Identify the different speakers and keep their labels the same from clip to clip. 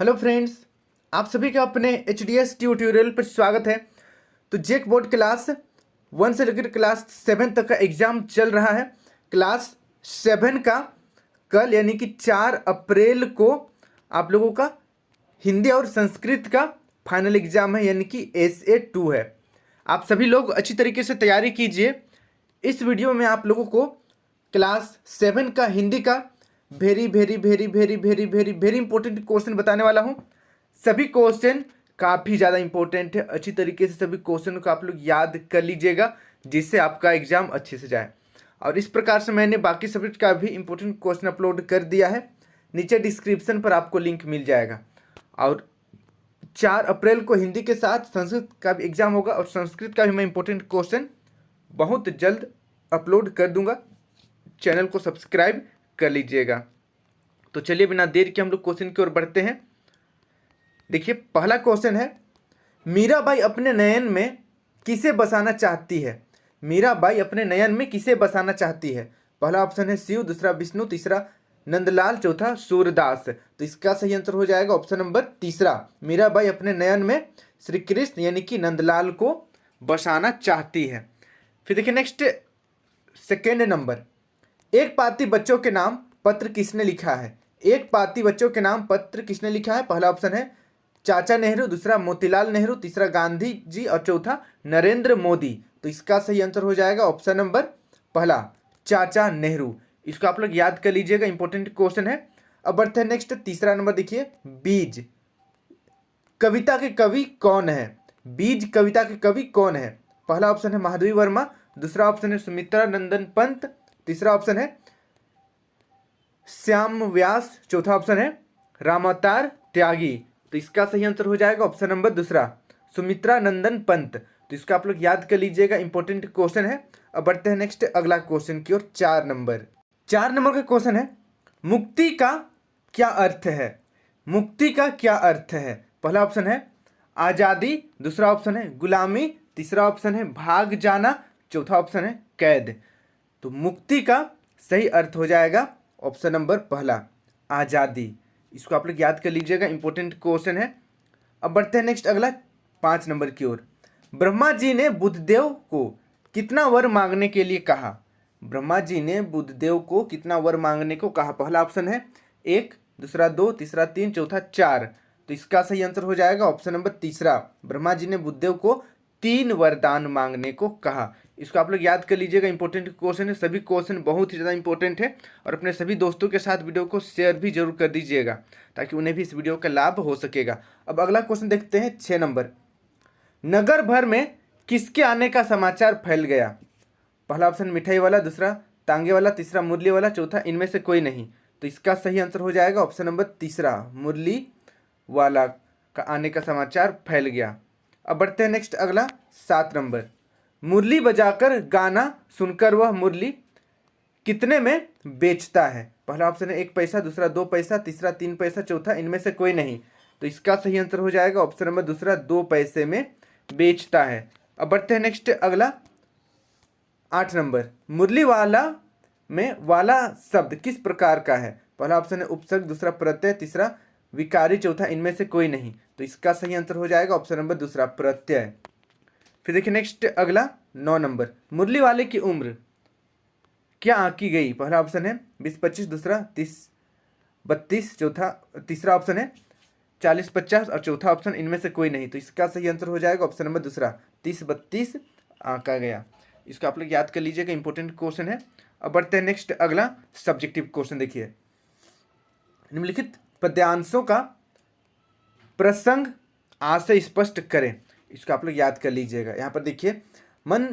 Speaker 1: Hello friends, आप सभी का अपने HDS ट्यूटोरियल पर स्वागत है। तो जेक बोर्ड क्लास 1 से लेकर क्लास 7 तक का एग्ज़ाम चल रहा है। क्लास 7 का कल यानी कि 4 अप्रैल को आप लोगों का हिंदी और संस्कृत का फाइनल एग्ज़ाम है, यानी कि SA2 है। आप सभी लोग अच्छी तरीके से तैयारी कीजिए। इस वीडियो में आप लोगों को क्लास 7 का हिंदी का very very very very very very very important question बताने वाला हूँ। सभी क्वेश्चन काफ़ी ज़्यादा इंपॉर्टेंट है। अच्छी तरीके से सभी क्वेश्चन को आप लोग याद कर लीजिएगा, जिससे आपका एग्जाम अच्छे से जाए। और इस प्रकार से मैंने बाकी सब्जेक्ट का भी इंपॉर्टेंट क्वेश्चन अपलोड कर दिया है, नीचे डिस्क्रिप्शन पर आपको लिंक मिल जाएगा। और 4 अप्रैल को हिंदी के साथ संस्कृत का भी एग्जाम होगा, और संस्कृत का भी मैं इंपॉर्टेंट क्वेश्चन बहुत जल्द अपलोड कर दूंगा। चैनल को सब्सक्राइब कर लीजिएगा। तो चलिए बिना देर के हम लोग क्वेश्चन की ओर बढ़ते हैं। देखिए, पहला क्वेश्चन है, मीराबाई अपने नयन में किसे बसाना चाहती है? मीराबाई अपने नयन में किसे बसाना चाहती है? पहला ऑप्शन है शिव, दूसरा विष्णु, तीसरा नंदलाल, चौथा सूरदास। तो इसका सही आंसर हो जाएगा ऑप्शन नंबर तीसरा। मीराबाई अपने नयन में श्री कृष्ण यानी कि नंदलाल को बसाना चाहती है। फिर देखिए नेक्स्ट, सेकेंड नंबर, एक पाती बच्चों के नाम पत्र किसने लिखा है? एक पाती बच्चों के नाम पत्र किसने लिखा है? पहला ऑप्शन है चाचा नेहरू, दूसरा मोतीलाल नेहरू, तीसरा गांधी जी और चौथा नरेंद्र मोदी। तो इसका सही आंसर हो जाएगा ऑप्शन नंबर पहला, चाचा नेहरू। इसको आप लोग याद कर लीजिएगा, इंपॉर्टेंट क्वेश्चन है। अब बढ़ते हैं नेक्स्ट, तीसरा नंबर देखिए, बीज कविता के कवि कौन है? बीज कविता के कवि कौन है? पहला ऑप्शन है महादेवी वर्मा, दूसरा ऑप्शन है सुमित्रा नंदन पंत, तीसरा ऑप्शन है श्याम व्यास, चौथा ऑप्शन है रामावतार त्यागी। तो इसका सही आंसर हो जाएगा ऑप्शन नंबर दूसरा, सुमित्रा नंदन पंत। तो इसका आप लोग याद कर लीजिएगा, इंपॉर्टेंट क्वेश्चन है। अब बढ़ते हैं नेक्स्ट अगला क्वेश्चन की ओर। 4 नंबर का क्वेश्चन है, मुक्ति का क्या अर्थ है? मुक्ति का क्या अर्थ है? पहला ऑप्शन है आज़ादी, दूसरा ऑप्शन है गुलामी, तीसरा ऑप्शन है भाग जाना, चौथा ऑप्शन है कैद। तो मुक्ति का सही अर्थ हो जाएगा ऑप्शन नंबर पहला, आज़ादी। इसको आप लोग याद कर लीजिएगा, इंपॉर्टेंट क्वेश्चन है। अब बढ़ते हैं नेक्स्ट अगला 5 नंबर की ओर। ब्रह्मा जी ने बुद्धदेव को कितना वर मांगने के लिए कहा? ब्रह्मा जी ने बुद्धदेव को कितना वर मांगने को कहा? पहला ऑप्शन है 1, दूसरा 2, तीसरा 3, चौथा 4। तो इसका सही आंसर हो जाएगा ऑप्शन नंबर तीसरा, ब्रह्मा जी ने बुद्धदेव को 3 वरदान मांगने को कहा। इसको आप लोग याद कर लीजिएगा, इंपॉर्टेंट क्वेश्चन है। सभी क्वेश्चन बहुत ही ज़्यादा इंपॉर्टेंट है, और अपने सभी दोस्तों के साथ वीडियो को शेयर भी जरूर कर दीजिएगा, ताकि उन्हें भी इस वीडियो का लाभ हो सकेगा। अब अगला क्वेश्चन देखते हैं, 6 नंबर, नगर भर में किसके आने का समाचार फैल गया? पहला ऑप्शन मिठाई वाला, दूसरा तांगे वाला, तीसरा मुरली वाला, चौथा इनमें से कोई नहीं। तो इसका सही आंसर हो जाएगा ऑप्शन नंबर तीसरा, मुरली वाला का आने का समाचार फैल गया। अब बढ़ते हैं नेक्स्ट अगला 7 नंबर, मुरली बजाकर गाना सुनकर वह मुरली कितने में बेचता है? पहला ऑप्शन है 1 पैसा, दूसरा 2 पैसा, तीसरा 3 पैसा, चौथा इनमें से कोई नहीं। तो इसका सही आंसर हो जाएगा ऑप्शन नंबर दूसरा, 2 पैसे में बेचता है। अब बढ़ते हैं नेक्स्ट अगला 8 नंबर, मुरली वाला में वाला शब्द किस प्रकार का है? पहला ऑप्शन है उपसर्ग, दूसरा प्रत्यय, तीसरा विकारी, चौथा इनमें से कोई नहीं। तो इसका सही आंसर हो जाएगा ऑप्शन नंबर दूसरा, प्रत्यय। फिर देखिए नेक्स्ट अगला 9 नंबर, मुरली वाले की उम्र क्या आंकी गई? पहला ऑप्शन है 20-25, दूसरा 30-32, चौथा तीसरा ऑप्शन है 40-50 और चौथा ऑप्शन इनमें से कोई नहीं। तो इसका सही आंसर हो जाएगा ऑप्शन नंबर दूसरा, 30-32 आंका गया। इसको आप लोग याद कर लीजिएगा, इंपॉर्टेंट क्वेश्चन है। अब बढ़ते हैं नेक्स्ट अगला सब्जेक्टिव क्वेश्चन। देखिए, निम्नलिखित पद्यांशों का प्रसंग आशय स्पष्ट करें। इसको आप लोग याद कर लीजिएगा। यहाँ पर देखिए, मन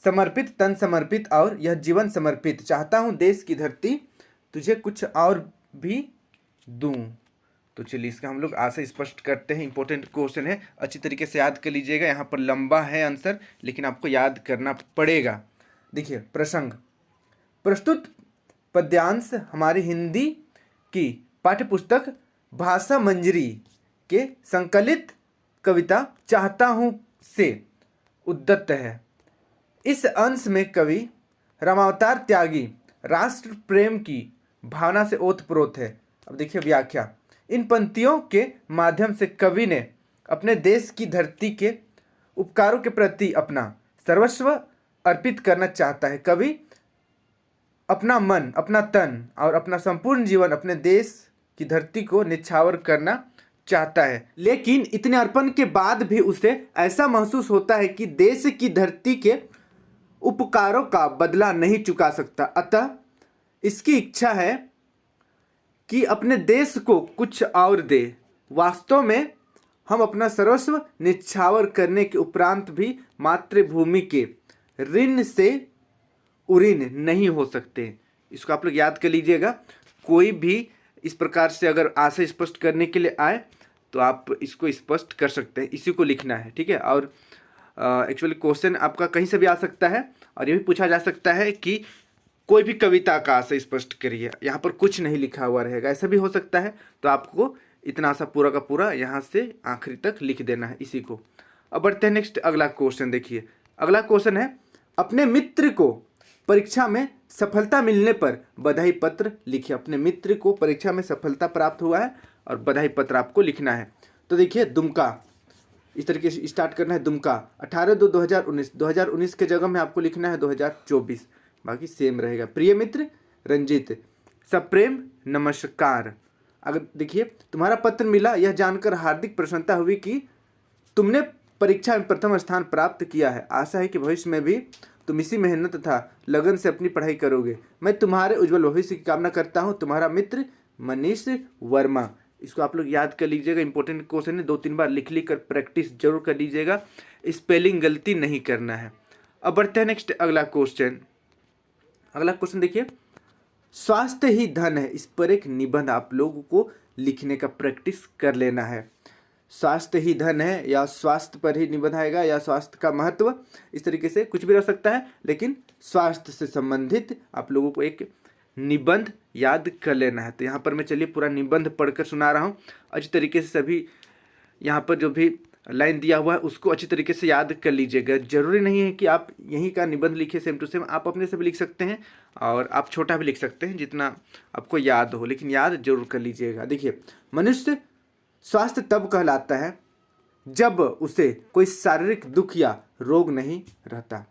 Speaker 1: समर्पित, तन समर्पित और यह जीवन समर्पित, चाहता हूँ देश की धरती तुझे कुछ और भी दूं। तो चलिए इसका हम लोग आशय स्पष्ट करते हैं। इंपॉर्टेंट क्वेश्चन है, अच्छी तरीके से याद कर लीजिएगा। यहाँ पर लंबा है आंसर, लेकिन आपको याद करना पड़ेगा। देखिए, प्रसंग, प्रस्तुत पद्यांश हमारी हिंदी की पाठ्यपुस्तक भाषा मंजरी के संकलित कविता चाहता हूँ से उद्धत है। इस अंश में कवि रामावतार त्यागी राष्ट्र प्रेम की भावना से ओतप्रोत है। अब देखिए व्याख्या, इन पंक्तियों के माध्यम से कवि ने अपने देश की धरती के उपकारों के प्रति अपना सर्वस्व अर्पित करना चाहता है। कवि अपना मन, अपना तन और अपना संपूर्ण जीवन अपने देश की धरती को निछावर करना चाहता है, लेकिन इतने अर्पण के बाद भी उसे ऐसा महसूस होता है कि देश की धरती के उपकारों का बदला नहीं चुका सकता। अतः इसकी इच्छा है कि अपने देश को कुछ और दे। वास्तव में हम अपना सर्वस्व निछावर करने के उपरांत भी मातृभूमि के ऋण से उऋण नहीं हो सकते। इसको आप लोग याद कर लीजिएगा। कोई भी इस प्रकार से अगर आशय स्पष्ट करने के लिए आए तो आप इसको स्पष्ट कर सकते हैं, इसी को लिखना है, ठीक है। और एक्चुअली क्वेश्चन आपका कहीं से भी आ सकता है और ये भी पूछा जा सकता है कि कोई भी कविता का आशय स्पष्ट करिए, यहाँ पर कुछ नहीं लिखा हुआ रहेगा, ऐसा भी हो सकता है। तो आपको इतना सा पूरा का पूरा यहाँ से आखिरी तक लिख देना है इसी को। अब बढ़ते हैं नेक्स्ट अगला क्वेश्चन। देखिए अगला क्वेश्चन है, अपने मित्र को परीक्षा में सफलता मिलने पर बधाई पत्र लिखिए। अपने मित्र को परीक्षा में सफलता प्राप्त हुआ है और बधाई पत्र आपको लिखना है। तो देखिए दुमका, इस तरीके से स्टार्ट करना है। दुमका 18/2/2019, 2019 के जगह में आपको लिखना है 2024, बाकी सेम रहेगा। प्रिय मित्र रंजीत, सप्रेम नमस्कार। अगर देखिए तुम्हारा पत्र मिला, यह जानकर हार्दिक प्रसन्नता हुई कि तुमने परीक्षा में प्रथम स्थान प्राप्त किया है। आशा है कि भविष्य में भी तुम इसी मेहनत तथा लगन से अपनी पढ़ाई करोगे। मैं तुम्हारे उज्जवल भविष्य की कामना करता हूँ। तुम्हारा मित्र मनीष वर्मा। इसको आप लोग याद कर लीजिएगा, इंपॉर्टेंट क्वेश्चन है, 2-3 बार लिख कर प्रैक्टिस जरूर कर लीजिएगा, स्पेलिंग गलती नहीं करना है। अब बढ़ते हैं नेक्स्ट अगला क्वेश्चन। अगला क्वेश्चन देखिए, स्वास्थ्य ही धन है। इस पर एक निबंध आप लोगों को लिखने का प्रैक्टिस कर लेना है। स्वास्थ्य ही धन है, या स्वास्थ्य पर ही निबंध आएगा, या स्वास्थ्य का महत्व, इस तरीके से कुछ भी रह सकता है, लेकिन स्वास्थ्य से संबंधित आप लोगों को एक निबंध याद कर लेना है। तो यहाँ पर मैं चलिए पूरा निबंध पढ़कर सुना रहा हूँ। अच्छी तरीके से सभी यहाँ पर जो भी लाइन दिया हुआ है उसको अच्छी तरीके से याद कर लीजिएगा। जरूरी नहीं है कि आप यहीं का निबंध लिखिए सेम टू सेम, आप अपने से भी लिख सकते हैं और आप छोटा भी लिख सकते हैं जितना आपको याद हो, लेकिन याद जरूर कर लीजिएगा। देखिए, मनुष्य स्वास्थ्य तब कहलाता है जब उसे कोई शारीरिक दुख या रोग नहीं रहता।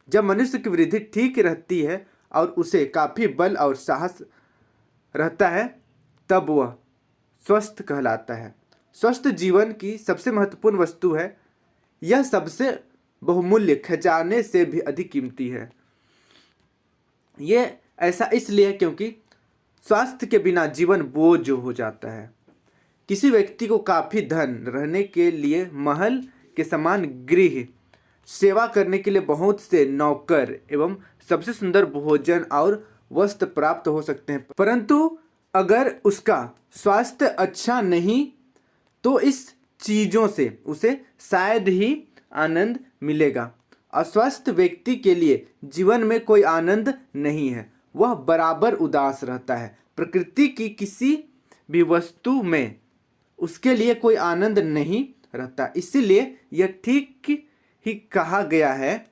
Speaker 1: जब मनुष्य की वृद्धि ठीक रहती है और उसे काफ़ी बल और साहस रहता है, तब वह स्वस्थ कहलाता है। स्वस्थ जीवन की सबसे महत्वपूर्ण वस्तु है। यह सबसे बहुमूल्य खजाने से भी अधिक कीमती है। यह ऐसा इसलिए क्योंकि स्वास्थ्य के बिना जीवन बोझ हो जाता है। किसी व्यक्ति को काफ़ी धन रहने के लिए महल के समान गृह, सेवा करने के लिए बहुत से नौकर एवं सबसे सुंदर भोजन और वस्त्र प्राप्त हो सकते हैं, परंतु अगर उसका स्वास्थ्य अच्छा नहीं तो इस चीज़ों से उसे शायद ही आनंद मिलेगा। अस्वस्थ व्यक्ति के लिए जीवन में कोई आनंद नहीं है, वह बराबर उदास रहता है। प्रकृति की किसी भी वस्तु में उसके लिए कोई आनंद नहीं रहता। इसीलिए यह ठीक ही कहा गया है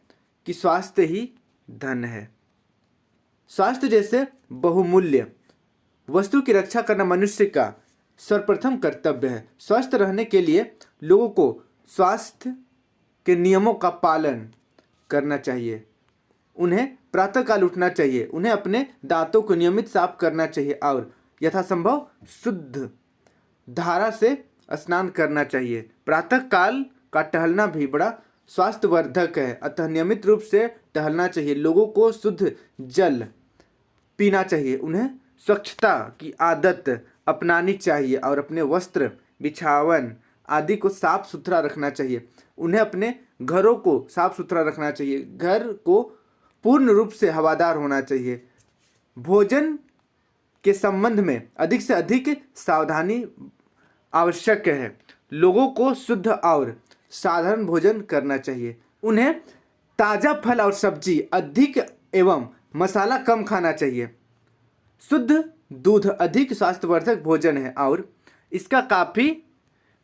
Speaker 1: कि स्वास्थ्य ही धन है। स्वास्थ्य जैसे बहुमूल्य वस्तु की रक्षा करना मनुष्य का सर्वप्रथम कर्तव्य है। स्वस्थ रहने के लिए लोगों को स्वास्थ्य के नियमों का पालन करना चाहिए। उन्हें प्रातःकाल उठना चाहिए, उन्हें अपने दांतों को नियमित साफ करना चाहिए और यथासंभव शुद्ध धारा से स्नान करना चाहिए। प्रातःकाल का टहलना भी बड़ा स्वास्थ्यवर्धक है, अतः नियमित रूप से टहलना चाहिए। लोगों को शुद्ध जल पीना चाहिए, उन्हें स्वच्छता की आदत अपनानी चाहिए और अपने वस्त्र, बिछावन आदि को साफ सुथरा रखना चाहिए। उन्हें अपने घरों को साफ सुथरा रखना चाहिए। घर को पूर्ण रूप से हवादार होना चाहिए। भोजन के संबंध में अधिक से अधिक सावधानी आवश्यक है। लोगों को शुद्ध और साधारण भोजन करना चाहिए। उन्हें ताज़ा फल और सब्जी अधिक एवं मसाला कम खाना चाहिए। शुद्ध दूध अधिक स्वास्थ्यवर्धक भोजन है और इसका काफ़ी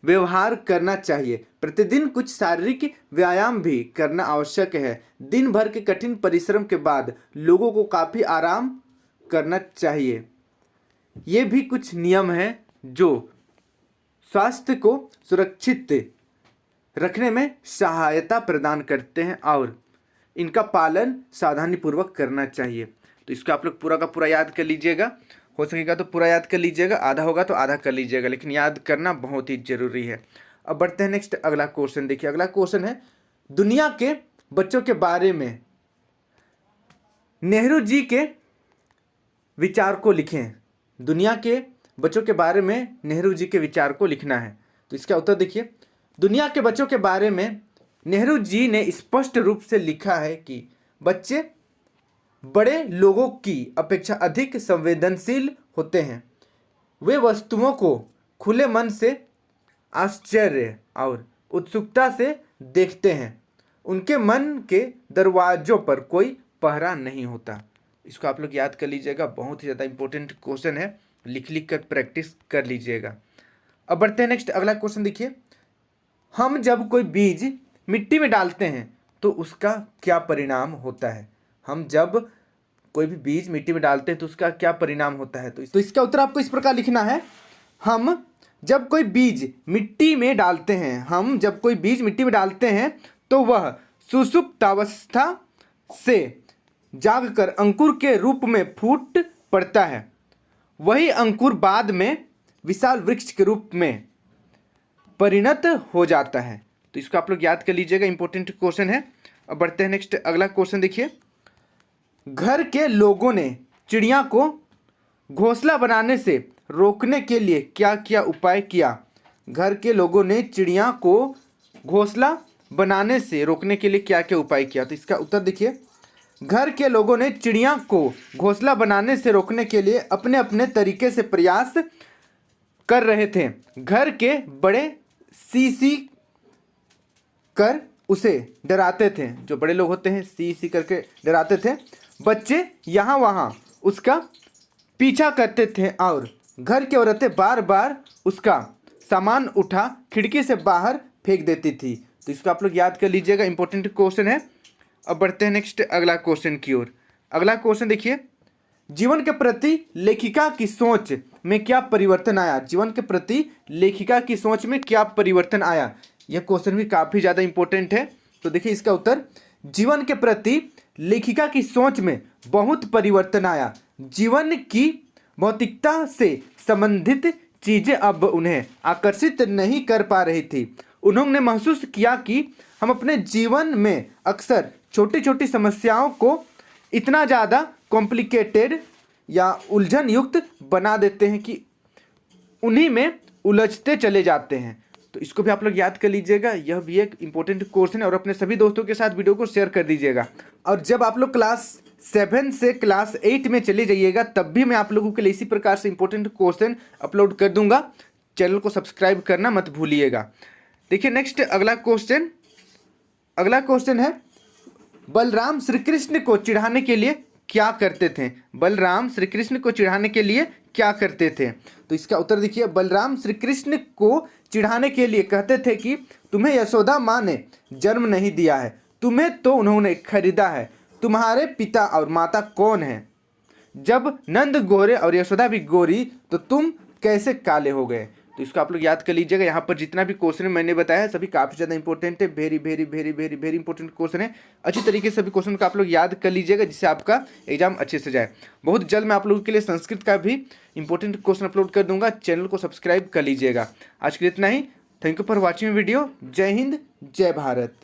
Speaker 1: व्यवहार करना चाहिए। प्रतिदिन कुछ शारीरिक व्यायाम भी करना आवश्यक है। दिन भर के कठिन परिश्रम के बाद लोगों को काफ़ी आराम करना चाहिए। ये भी कुछ नियम हैं जो स्वास्थ्य को सुरक्षित रखने में सहायता प्रदान करते हैं और इनका पालन सावधानीपूर्वक करना चाहिए। तो इसको आप लोग पूरा का पूरा याद कर लीजिएगा, हो सकेगा तो पूरा याद कर लीजिएगा, आधा होगा तो आधा कर लीजिएगा, लेकिन याद करना बहुत ही जरूरी है। अब बढ़ते हैं नेक्स्ट अगला क्वेश्चन। देखिए अगला क्वेश्चन है, दुनिया के बच्चों के बारे में नेहरू जी के विचार को लिखें। दुनिया के बच्चों के बारे में नेहरू जी के विचार को लिखना है। तो इसका उत्तर देखिए, दुनिया के बच्चों के बारे में नेहरू जी ने स्पष्ट रूप से लिखा है कि बच्चे बड़े लोगों की अपेक्षा अधिक संवेदनशील होते हैं। वे वस्तुओं को खुले मन से आश्चर्य और उत्सुकता से देखते हैं। उनके मन के दरवाजों पर कोई पहरा नहीं होता। इसको आप लोग याद कर लीजिएगा, बहुत ही ज़्यादा इंपॉर्टेंट क्वेश्चन है, लिख लिख कर प्रैक्टिस कर लीजिएगा। अब बढ़ते हैं नेक्स्ट अगला क्वेश्चन। देखिए, हम जब कोई बीज मिट्टी में डालते हैं तो उसका क्या परिणाम होता है। हम जब कोई भी बीज मिट्टी में डालते हैं तो उसका क्या परिणाम होता है। तो इसका उत्तर आपको इस प्रकार लिखना है, हम जब कोई बीज मिट्टी में डालते हैं, हम जब कोई बीज मिट्टी में डालते हैं तो वह सुषुप्तावस्था से जागकर अंकुर के रूप में फूट पड़ता है। वही अंकुर बाद में विशाल वृक्ष के रूप में परिणत हो जाता है। तो इसको आप लोग याद कर लीजिएगा, इंपॉर्टेंट क्वेश्चन है। अब बढ़ते हैं नेक्स्ट अगला क्वेश्चन। देखिए, घर के लोगों ने चिड़िया को घोंसला बनाने से रोकने के लिए क्या क्या उपाय किया। घर के लोगों ने चिड़िया को घोंसला बनाने से रोकने के लिए क्या क्या उपाय किया। तो इसका उत्तर देखिए, घर के लोगों ने चिड़िया को घोंसला बनाने से रोकने के लिए अपने अपने तरीके से प्रयास कर रहे थे। घर के बड़े सी सी कर उसे डराते थे, जो बड़े लोग होते हैं सी सी करके डराते थे। बच्चे यहाँ वहाँ उसका पीछा करते थे और घर की औरतें बार बार उसका सामान उठा खिड़की से बाहर फेंक देती थी। तो इसको आप लोग याद कर लीजिएगा, इंपॉर्टेंट क्वेश्चन है। अब बढ़ते हैं नेक्स्ट अगला क्वेश्चन की ओर। अगला क्वेश्चन देखिए, जीवन के प्रति लेखिका की सोच में क्या परिवर्तन आया। जीवन के प्रति लेखिका की सोच में क्या परिवर्तन आया, यह क्वेश्चन भी काफ़ी ज़्यादा इंपॉर्टेंट है। तो देखिए इसका उत्तर, जीवन के प्रति लेखिका की सोच में बहुत परिवर्तन आया। जीवन की भौतिकता से संबंधित चीज़ें अब उन्हें आकर्षित नहीं कर पा रही थी। उन्होंने महसूस किया कि हम अपने जीवन में अक्सर छोटी छोटी समस्याओं को इतना ज़्यादा कॉम्प्लिकेटेड या उलझन युक्त बना देते हैं कि उन्हीं में उलझते चले जाते हैं। तो इसको भी आप लोग याद कर लीजिएगा, यह भी एक इम्पोर्टेंट क्वेश्चन है। और अपने सभी दोस्तों के साथ वीडियो को शेयर कर दीजिएगा। और जब आप लोग क्लास 7 से क्लास 8 में चले जाइएगा तब भी मैं आप लोगों के लिए इसी प्रकार से इंपॉर्टेंट क्वेश्चन अपलोड कर दूंगा। चैनल को सब्सक्राइब करना मत भूलिएगा। देखिए नेक्स्ट अगला क्वेश्चन है, बलराम श्री कृष्ण को चिढ़ाने के लिए क्या करते थे। बलराम श्री कृष्ण को चिढ़ाने के लिए क्या करते थे। तो इसका उत्तर देखिए, बलराम श्री कृष्ण को चिढ़ाने के लिए कहते थे कि तुम्हें यशोदा माँ ने जन्म नहीं दिया है, तुम्हें तो उन्होंने खरीदा है। तुम्हारे पिता और माता कौन हैं। जब नंद गोरे और यशोदा भी गोरी तो तुम कैसे काले हो गए। तो इसको आप लोग याद कर लीजिएगा। यहाँ पर जितना भी क्वेश्चन मैंने बताया सभी काफ़ी ज़्यादा इंपॉर्टेंट है, very very very very very important question है। अच्छी तरीके से सभी क्वेश्चन को आप लोग याद कर लीजिएगा जिससे आपका एग्जाम अच्छे से जाए। बहुत जल्द मैं आप लोगों के लिए संस्कृत का भी इंपॉर्टेंट क्वेश्चन अपलोड कर दूंगा। चैनल को सब्सक्राइब कर लीजिएगा। आज के लिए इतना ही। Thank you for watching video. जय हिंद, जय भारत।